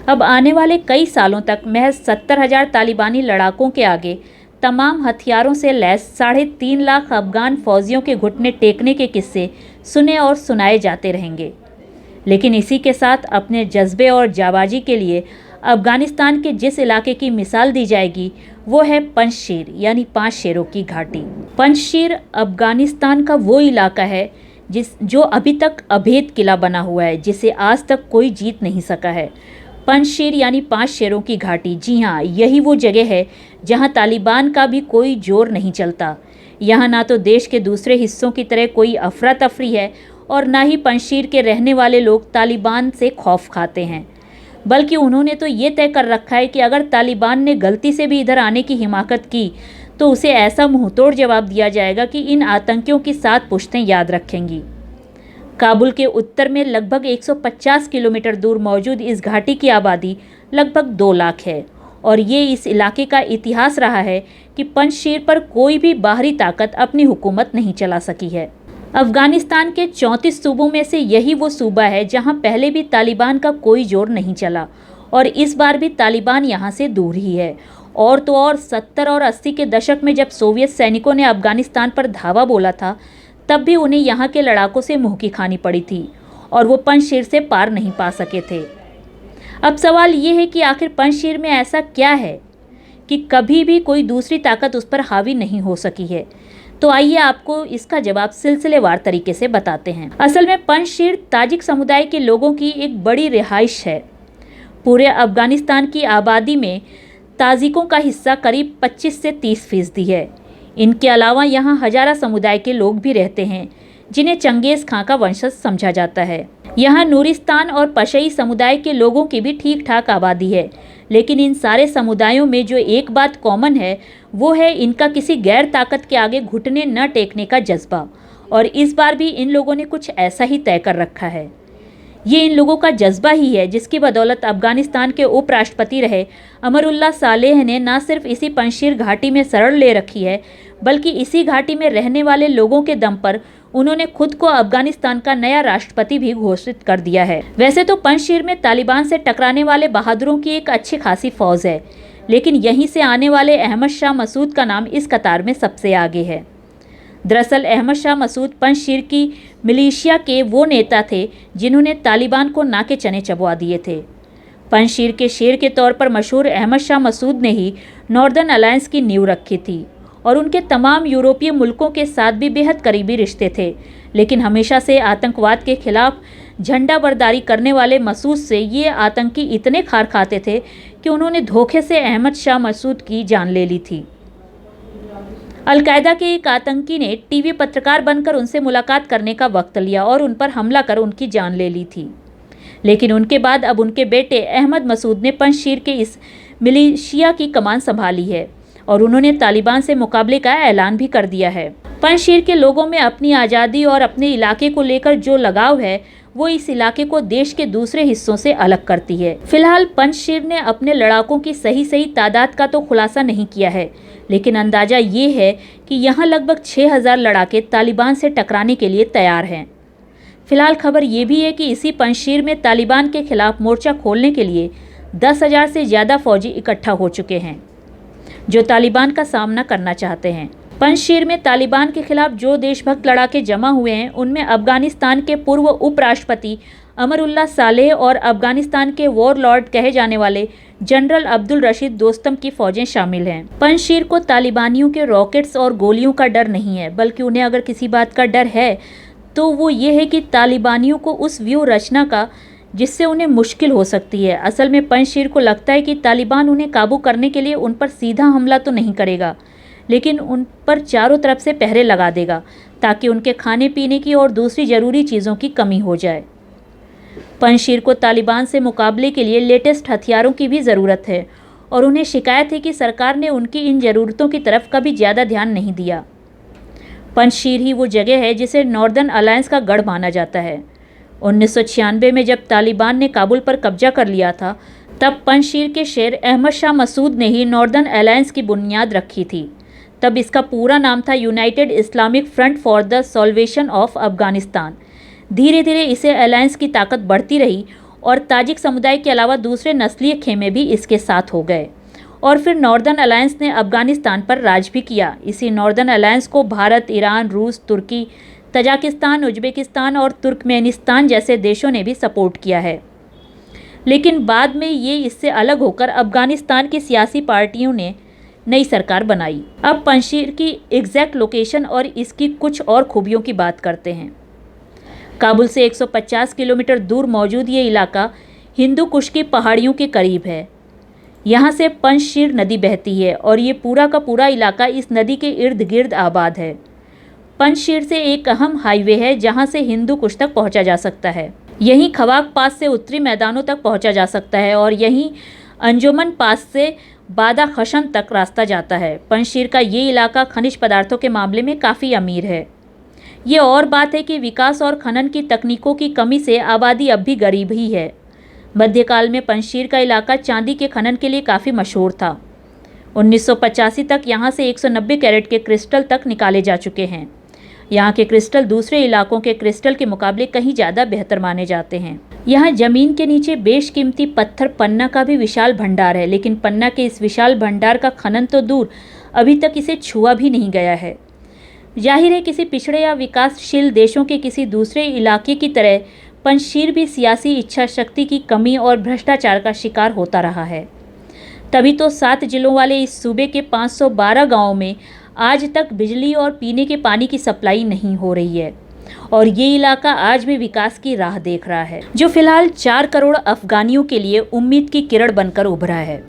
अब आने वाले कई सालों तक महज 70,000 तालिबानी लड़ाकों के आगे तमाम हथियारों से लैस 3.5 लाख अफगान फौजियों के घुटने टेकने के किस्से सुने और सुनाए जाते रहेंगे। लेकिन इसी के साथ अपने जज्बे और जाबाजी के लिए अफगानिस्तान के जिस इलाके की मिसाल दी जाएगी वो है पंजशीर यानी 5 शेरों की घाटी। पंजशीर अफगानिस्तान का वो इलाका है जो अभी तक अभेद किला बना हुआ है, जिसे आज तक कोई जीत नहीं सका है। पंजशीर यानी 5 शेरों की घाटी, जी हाँ, यही वो जगह है जहाँ तालिबान का भी कोई जोर नहीं चलता। यहाँ ना तो देश के दूसरे हिस्सों की तरह कोई अफरा तफरी है और ना ही पंजशीर के रहने वाले लोग तालिबान से खौफ खाते हैं, बल्कि उन्होंने तो ये तय कर रखा है कि अगर तालिबान ने गलती से भी इधर आने की हिमाकत की तो उसे ऐसा मुंहतोड़ जवाब दिया जाएगा कि इन आतंकियों की 7 पुश्तें याद रखेंगी। काबुल के उत्तर में लगभग 150 किलोमीटर दूर मौजूद इस घाटी की आबादी लगभग 2 लाख है और ये इस इलाके का इतिहास रहा है कि पंजशीर पर कोई भी बाहरी ताकत अपनी हुकूमत नहीं चला सकी है। अफगानिस्तान के 34 सूबों में से यही वो सूबा है जहां पहले भी तालिबान का कोई जोर नहीं चला और इस बार भी तालिबान यहां से दूर ही है। और तो और 70 और 80 के दशक में जब सोवियत सैनिकों ने अफगानिस्तान पर धावा बोला था, तब भी उन्हें यहाँ के लड़ाकों से मुँह की खानी पड़ी थी और वो पंजशीर से पार नहीं पा सके थे। अब सवाल ये है कि आखिर पंजशीर में ऐसा क्या है कि कभी भी कोई दूसरी ताकत उस पर हावी नहीं हो सकी है। तो आइए आपको इसका जवाब सिलसिलेवार तरीके से बताते हैं। असल में पंजशीर ताजिक समुदाय के लोगों की एक बड़ी रिहाइश है। पूरे अफगानिस्तान की आबादी में ताजिकों का हिस्सा करीब 25 से 30% है। इनके अलावा यहाँ हजारा समुदाय के लोग भी रहते हैं जिन्हें चंगेज़ खां का वंशज समझा जाता है। यहाँ नूरिस्तान और पशई समुदाय के लोगों की भी ठीक ठाक आबादी है, लेकिन इन सारे समुदायों में जो एक बात कॉमन है वो है इनका किसी गैर ताकत के आगे घुटने न टेकने का जज्बा। और इस बार भी इन लोगों ने कुछ ऐसा ही तय कर रखा है। ये इन लोगों का जज्बा ही है जिसकी बदौलत अफगानिस्तान के उपराष्ट्रपति रहे अमरुल्लाह सालेह ने न सिर्फ इसी पंजशीर घाटी में शरण ले रखी है, बल्कि इसी घाटी में रहने वाले लोगों के दम पर उन्होंने खुद को अफगानिस्तान का नया राष्ट्रपति भी घोषित कर दिया है। वैसे तो पंजशीर में तालिबान से टकराने वाले बहादुरों की एक अच्छी खासी फौज है, लेकिन यहीं से आने वाले अहमद शाह मसूद का नाम इस कतार में सबसे आगे है। दरअसल अहमद शाह मसूद पंजशीर की मिलिशिया के वो नेता थे जिन्होंने तालिबान को नाके चने चबवा दिए थे। पंजशीर के शेर के तौर पर मशहूर अहमद शाह मसूद ने ही नॉर्दर्न अलायंस की नींव रखी थी और उनके तमाम यूरोपीय मुल्कों के साथ भी बेहद करीबी रिश्ते थे। लेकिन हमेशा से आतंकवाद के खिलाफ झंडा बरदारी करने वाले मसूद से ये आतंकी इतने खार खाते थे कि उन्होंने धोखे से अहमद शाह मसूद की जान ले ली थी। अलकायदा के एक आतंकी ने टीवी पत्रकार बनकर उनसे मुलाकात करने का वक्त लिया और उन पर हमला कर उनकी जान ले ली थी। लेकिन उनके बाद अब उनके बेटे अहमद मसूद ने पंजशीर के इस मिलिशिया की कमान संभाली है और उन्होंने तालिबान से मुकाबले का ऐलान भी कर दिया है। पंजशीर के लोगों में अपनी आज़ादी और अपने इलाके को लेकर जो लगाव है वो इस इलाके को देश के दूसरे हिस्सों से अलग करती है। फिलहाल पंजशीर ने अपने लड़ाकों की सही तादाद का तो खुलासा नहीं किया है, लेकिन अंदाज़ा ये है कि यहाँ लगभग 6,000 लड़ाके तालिबान से टकराने के लिए तैयार हैं। फिलहाल खबर ये भी है कि इसी पंजशीर में तालिबान के खिलाफ मोर्चा खोलने के लिए 10,000 से ज़्यादा फौजी इकट्ठा हो चुके हैं जो तालिबान का सामना करना चाहते हैं। पंजशीर में तालिबान के खिलाफ जो देशभक्त लड़ाके जमा हुए हैं उनमें अफगानिस्तान के पूर्व उपराष्ट्रपति अमरुल्लाह सालेह और अफगानिस्तान के वॉरलॉर्ड कहे जाने वाले जनरल अब्दुल रशीद दोस्तम की फौजें शामिल हैं। पंजशीर को तालिबानियों के रॉकेट्स और गोलियों का डर नहीं है, बल्कि उन्हें अगर किसी बात का डर है तो वो ये है कि तालिबानियों को उस व्यूह रचना का जिससे उन्हें मुश्किल हो सकती है। असल में पंजशीर को लगता है कि तालिबान उन्हें काबू करने के लिए उन पर सीधा हमला तो नहीं करेगा, लेकिन उन पर चारों तरफ से पहरे लगा देगा ताकि उनके खाने पीने की और दूसरी ज़रूरी चीज़ों की कमी हो जाए। पंजशीर को तालिबान से मुकाबले के लिए लेटेस्ट हथियारों की भी ज़रूरत है और उन्हें शिकायत है कि सरकार ने उनकी इन ज़रूरतों की तरफ कभी ज़्यादा ध्यान नहीं दिया। पंजशीर ही वो जगह है जिसे नॉर्दर्न अलायंस का गढ़ माना जाता है। 1996 में जब तालिबान ने काबुल पर कब्जा कर लिया था, तब पंजशीर के शेर अहमद शाह मसूद ने ही नॉर्दर्न अलायंस की बुनियाद रखी थी। तब इसका पूरा नाम था United Islamic front for the solvation of Afghanistan. धीरे धीरे इसे अलायंस की ताकत बढ़ती रही और ताजिक समुदाय के अलावा दूसरे नस्लीय खेमे भी इसके साथ हो गए। और फिर नॉर्दर्न अलायंस ने अफगानिस्तान पर राज भी किया। इसी नॉर्दर्न अलायंस को भारत, ईरान, रूस, तुर्की, तजाकिस्तान, उज्बेकिस्तान और तुर्कमेनिस्तान जैसे देशों ने भी सपोर्ट किया है। लेकिन बाद में ये इससे अलग होकर अफगानिस्तान की सियासी पार्टियों ने नई सरकार बनाई। अब पंजशीर की एग्जैक्ट लोकेशन और इसकी कुछ और खूबियों की बात करते हैं। काबुल से 150 किलोमीटर दूर मौजूद ये इलाका हिंदू कुश की पहाड़ियों के करीब है। यहाँ से पंजशीर नदी बहती है और ये पूरा का पूरा इलाका इस नदी के इर्द गिर्द आबाद है। पंजशीर से एक अहम हाईवे है जहाँ से हिंदू कुश तक पहुँचा जा सकता है। यहीं खवाक पास से उत्तरी मैदानों तक पहुँचा जा सकता है और यहीं अंजुमन पास से बादा खशन तक रास्ता जाता है। पंजशीर का ये इलाका खनिज पदार्थों के मामले में काफ़ी अमीर है। ये और बात है कि विकास और खनन की तकनीकों की कमी से आबादी अब भी गरीब ही है। मध्यकाल में पंजशीर का इलाका चांदी के खनन के लिए काफ़ी मशहूर था। 1985 तक यहाँ से 190 कैरेट के क्रिस्टल तक निकाले जा चुके हैं। यहाँ के क्रिस्टल दूसरे इलाकों के क्रिस्टल के मुकाबले कहीं ज़्यादा बेहतर माने जाते हैं। यहाँ ज़मीन के नीचे बेशकीमती पत्थर पन्ना का भी विशाल भंडार है, लेकिन पन्ना के इस विशाल भंडार का खनन तो दूर, अभी तक इसे छुआ भी नहीं गया है। जाहिर है किसी पिछड़े या विकासशील देशों के किसी दूसरे इलाके की तरह पंजशीर भी सियासी इच्छा शक्ति की कमी और भ्रष्टाचार का शिकार होता रहा है। तभी तो 7 जिलों वाले इस सूबे के 512 गाँवों में आज तक बिजली और पीने के पानी की सप्लाई नहीं हो रही है और ये इलाका आज भी विकास की राह देख रहा है, जो फिलहाल 4 करोड़ अफगानियों के लिए उम्मीद की किरण बनकर उभरा है।